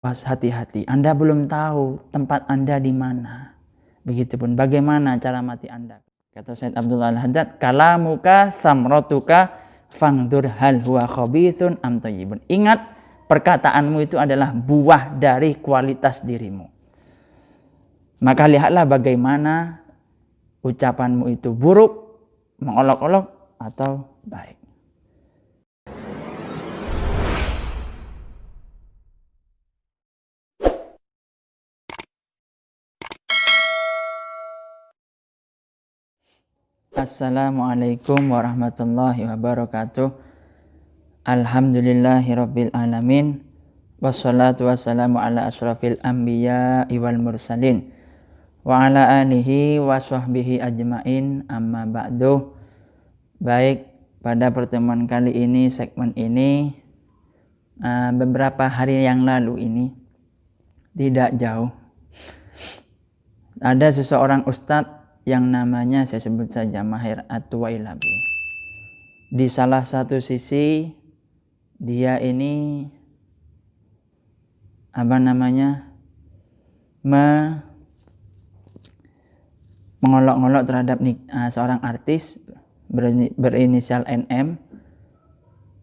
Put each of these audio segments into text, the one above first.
hati-hati. Anda belum tahu tempat Anda di mana. Begitupun bagaimana cara mati Anda. Kata Said Abdullah Al-Haddad, kalamuka samrotuka fangdur hal huwa khabithun am thayyibun. Ingat, perkataanmu itu adalah buah dari kualitas dirimu. Maka lihatlah bagaimana ucapanmu itu buruk, mengolok-olok atau baik. Assalamualaikum warahmatullahi wabarakatuh. Alhamdulillahirabbil alamin. Wassalatu wassalamu ala asyrafil anbiya wal mursalin wa ala alihi wa sahbihi ajmain, amma ba'du. Baik, pada pertemuan kali ini, segmen ini, beberapa hari yang lalu ini, tidak jauh, ada seseorang ustadz yang namanya, saya sebut saja, Maher At-Tuwailabi. Di salah satu sisi dia ini mengolok-olok terhadap seorang artis berinisial NM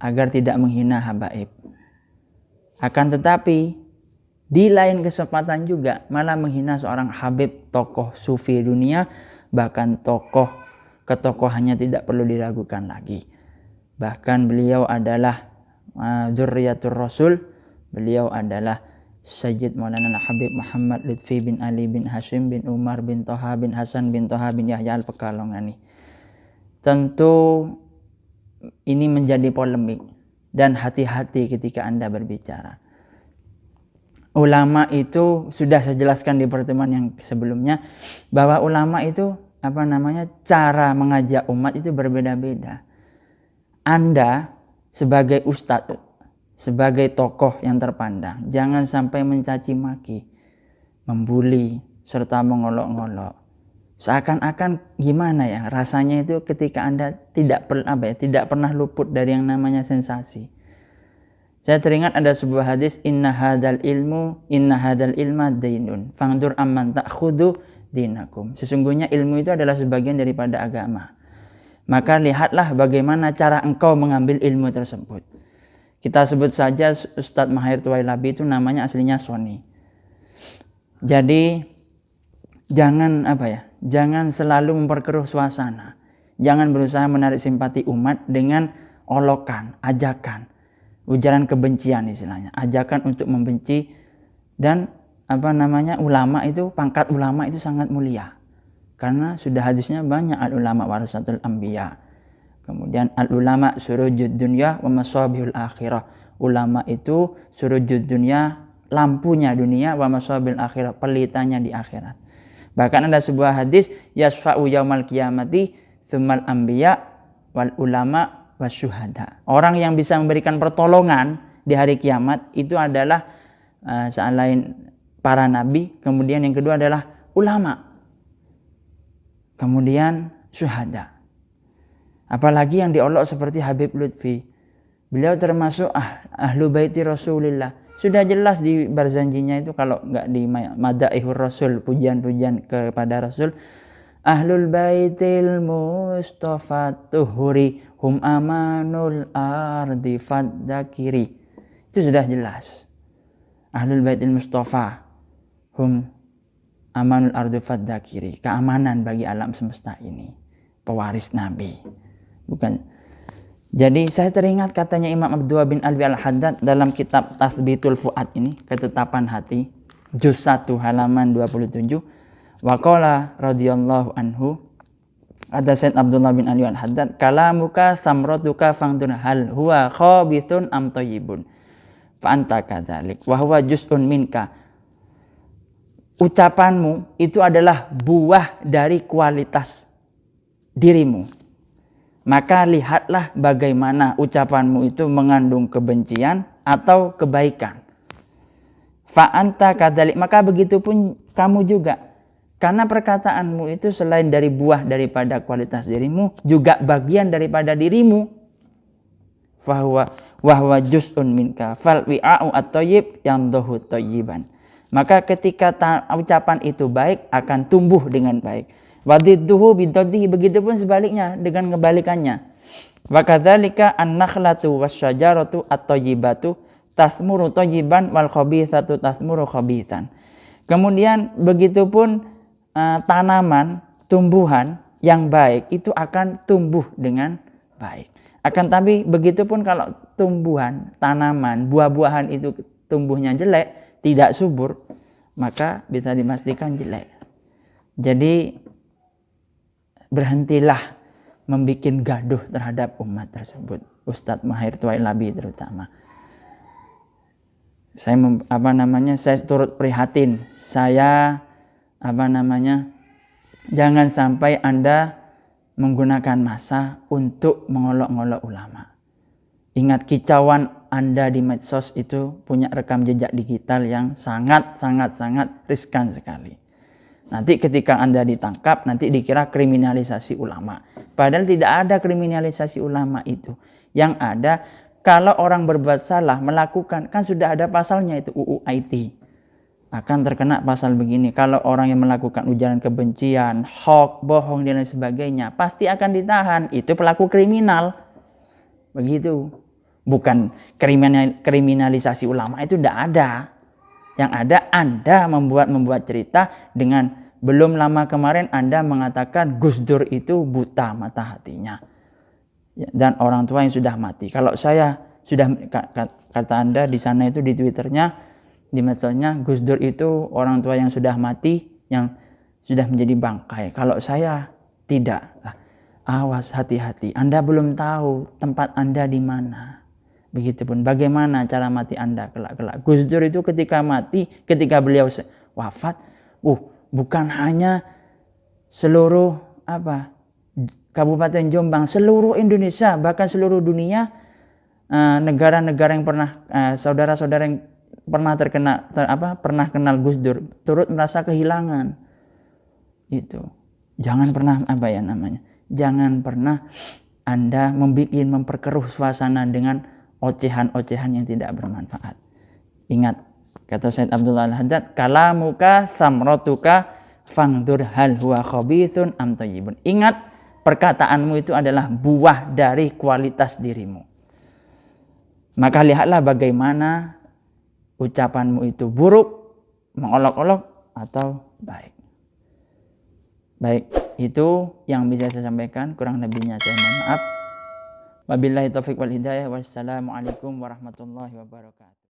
agar tidak menghina habaib. Akan tetapi di lain kesempatan juga malah menghina seorang habib, tokoh sufi dunia, bahkan tokoh ketokohannya tidak perlu diragukan lagi. Bahkan beliau adalah dzurriyyatur rasul, beliau adalah Sayyid Maulana Habib Muhammad Lutfi bin Ali bin Hashim bin Umar bin Toha bin Hasan bin Toha bin Yahya al-Pekalongani. Tentu ini menjadi polemik dan hati-hati ketika Anda berbicara. Ulama itu sudah saya jelaskan di pertemuan yang sebelumnya bahwa ulama itu cara mengajak umat itu berbeda-beda. Anda sebagai ustadz, sebagai tokoh yang terpandang, jangan sampai mencaci maki, membuli, serta mengolok-ngolok. Seakan-akan gimana ya rasanya itu ketika Anda tidak pernah luput dari yang namanya sensasi. Saya teringat ada sebuah hadis, inna hadal ilma dainun fangdur amman ta'khudu dinakum. Sesungguhnya ilmu itu adalah sebagian daripada agama. Maka lihatlah bagaimana cara engkau mengambil ilmu tersebut. Kita sebut saja Ustadz Maher Tuwailabi itu namanya aslinya Sony. Jadi jangan selalu memperkeruh suasana. Jangan berusaha menarik simpati umat dengan olokan, ajakan, ujaran kebencian istilahnya, ajakan untuk membenci. Dan ulama itu, pangkat ulama itu sangat mulia karena sudah hadisnya banyak, al ulama warasatul anbiya. Kemudian al ulama surujud dunya wa masabihul akhirah. Ulama itu surujud dunya, lampunya dunia, wa masabihul akhirah, pelitanya di akhirat. Bahkan ada sebuah hadis, yasfa'u yaumal qiyamati tsummal anbiya wal ulama wasyuhada. Orang yang bisa memberikan pertolongan di hari kiamat itu adalah selain para nabi, kemudian yang kedua adalah ulama, kemudian syuhada. Apalagi yang diolok seperti Habib Lutfi, beliau termasuk ahlu baiti Rasulillah. Sudah jelas di barzanjinya itu, kalau nggak di madaihur Rasul, pujian-pujian kepada Rasul, ahlul baitil mustafa tuhuri hum amanul ardi faddakiri. Itu sudah jelas. Ahlul baitil mustafa hum amanul ardi faddakiri, keamanan bagi alam semesta ini, pewaris Nabi. Bukan. Jadi saya teringat katanya Imam Abdullah bin Alwi Al-Haddad dalam kitab Tathbitul Fuad ini, ketetapan hati, juz 1 halaman 27. Waqala radhiyallahu anhu, ada Said Abdullah bin Ali Al-Haddad, kalamuka samratuka fangdur hal huwa khabithun am thayyibun fa anta kadzalik wa huwa juz'un minka. Ucapanmu itu adalah buah dari kualitas dirimu. Maka lihatlah bagaimana ucapanmu itu mengandung kebencian atau kebaikan. Fa anta kadzalik, maka begitupun kamu juga. Karena perkataanmu itu selain dari buah daripada kualitas dirimu, juga bagian daripada dirimu. wahwa juz'un minka fal wi'a'u at-thayyib yandahu thayyiban. Maka ketika ucapan itu baik akan tumbuh dengan baik. Wadidduhu bidaddihi, begitupun sebaliknya dengan kebalikannya. Wa kadzalika an-nakhlatu wasyajaratu at-thayyibatu tasmuru thayyiban wal khabithatu tasmuru khabithan. Kemudian begitupun tanaman, tumbuhan yang baik itu akan tumbuh dengan baik. Akan tapi begitupun kalau tumbuhan, tanaman, buah-buahan itu tumbuhnya jelek, tidak subur, maka bisa dipastikan jelek. Jadi berhentilah membuat gaduh terhadap umat tersebut. Ustadz Mahir Tuwailabi terutama. Saya turut prihatin. Jangan sampai Anda menggunakan massa untuk mengolok-olok ulama. Ingat, kicauan Anda di medsos itu punya rekam jejak digital yang sangat riskan sekali. Nanti ketika Anda ditangkap, nanti dikira kriminalisasi ulama. Padahal tidak ada kriminalisasi ulama itu. Yang ada, kalau orang berbuat salah, melakukan, kan sudah ada pasalnya itu, UU IT. Akan terkena pasal begini. Kalau orang yang melakukan ujaran kebencian, hoax, bohong, dan lain sebagainya, pasti akan ditahan. Itu pelaku kriminal. Begitu. Bukan kriminalisasi ulama, itu tidak ada. Yang ada Anda membuat cerita dengan belum lama kemarin Anda mengatakan Gus Dur itu buta mata hatinya. Dan orang tua yang sudah mati. Kalau saya sudah, kata Anda di sana itu di Twitternya, di medsosnya, Gus Dur itu orang tua yang sudah mati, yang sudah menjadi bangkai. Kalau saya tidak. Awas, hati-hati. Anda belum tahu tempat Anda di mana. Begitupun bagaimana cara mati Anda kelak-kelak. Gus Dur itu ketika mati, ketika beliau wafat, bukan hanya seluruh Kabupaten Jombang, seluruh Indonesia, bahkan seluruh dunia, negara-negara yang pernah saudara-saudara yang pernah kenal Gus Dur turut merasa kehilangan. Itu. Jangan pernah jangan pernah Anda memperkeruh suasana dengan ocehan-ocehan yang tidak bermanfaat. Ingat, kata Said Abdullah Al-Haddad, kalamuka samratuka fangdur hal huwa khabithun am thayyibun. Ingat, perkataanmu itu adalah buah dari kualitas dirimu. Maka lihatlah bagaimana ucapanmu itu buruk, mengolok-olok, atau baik. Baik, itu yang bisa saya sampaikan. Kurang lebihnya saya mohon maaf. Wabillahi taufiq wal hidayah. Wassalamualaikum warahmatullahi wabarakatuh.